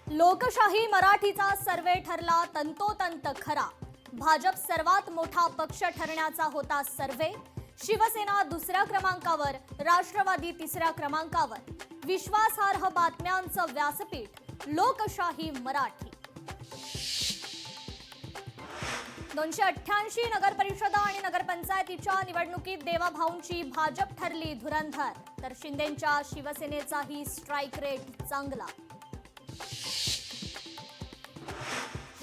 लोकशाही मराठीचा सर्वे ठरला तंतोतंत खरा। भाजप सर्वात मोठा पक्ष ठरण्याचा होता सर्वे। शिवसेना दुसऱ्या क्रमांकावर, राष्ट्रवादी तिसऱ्या क्रमांकावर। विश्वासार्ह बातम्यांचं व्यासपीठ लोकशाही मराठी। 288 नगरपरिषदा आणि नगरपंचायतीच्या निवडणुकीत देवाभाऊंची भाजप ठरली धुरंधर, तर शिंदेंच्या शिवसेनेचाही स्ट्राइक रेट चांगला।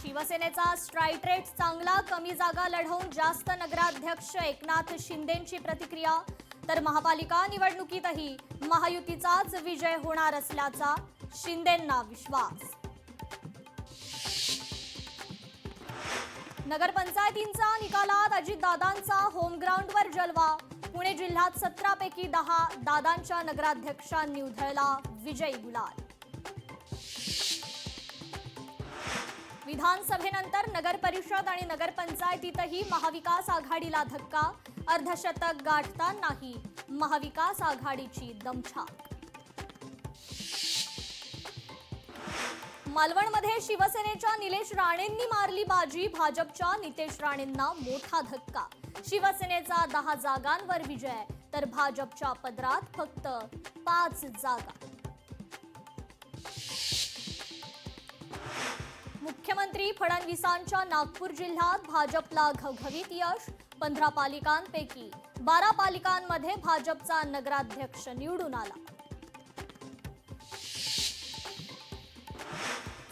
शिवसेनेचा स्ट्राइक रेट चांगला, कमी जागा लढवून जास्त नगराध्यक्ष एकनाथ शिंदेंची प्रतिक्रिया। तर महापालिका निवडणुकीतही महायुतीचाच विजय होणार असल्याचा शिंदेंना विश्वास। नगरपंचायतींचा निकालात अजितदादांचा होमग्राऊंडवर जलवा। पुणे जिल्ह्यात 17 पैकी 10 दादांच्या नगराध्यक्षांनी उधळला विजयी गुलाल। विधानसभेनंतर नगरपरिषद आणि नगरपंचायतीतही महाविकास आघाडीला धक्का। अर्धशतक गाठतानाही महाविकास आघाडीची दमछाक। मालवणमध्ये शिवसेनेच्या निलेश राणेंनी मारली बाजी। भाजपच्या नितेश राणेंना मोठा धक्का। शिवसेनेचा 10 जागांवर विजय, तर भाजपच्या पदरात फक्त 5 जागा। मुख्यमंत्री फडणवीसांच्या नागपूर जिल्ह्यात भाजपला घवघवीत यश। 15 पालिकांपैकी 12 पालिकांमध्ये भाजपचा नगराध्यक्ष निवडून आला।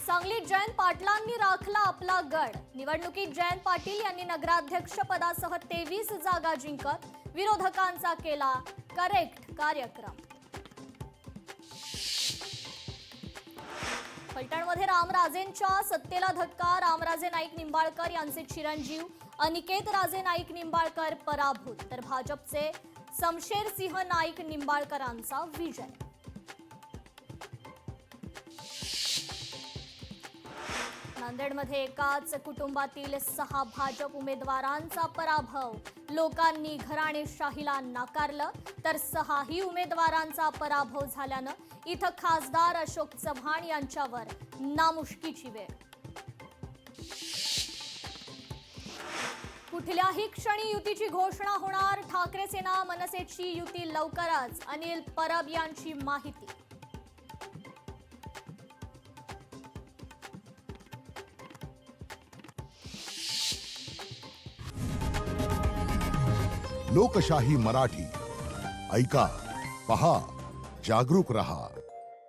सांगलीत जयंत पाटलांनी राखला आपला गड। निवडणुकीत जयंत पाटील यांनी नगराध्यक्ष पदासह 23 जागा जिंकत विरोधकांचा केला करेक्ट कार्यक्रम। फलटणमध्ये रामराजेंच्या सत्तेला धक्का। रामराजे नाईक निंबाळकर यांचे चिरंजीव अनिकेत राजे नाईक निंबाळकर पराभूत, तर भाजपचे समशेरसिंह नाईक निंबाळकरांचा विजय। नांदेडमध्ये एकाच कुटुंबातील 6 भाजप उमेदवारांचा पराभव। लोकांनी घराणेशाहीला नाकारलं, तर 6ही उमेदवारांचा पराभव झाल्यानं इथं खासदार अशोक चव्हाण यांच्यावर नामुष्कीची वेळ। कुठल्याही क्षणी युतीची घोषणा होणार। ठाकरे सेना मनसेची युती लवकरच, अनिल परब यांची माहिती। लोकशाही मराठी ऐका, पहा, जागरूक रहा।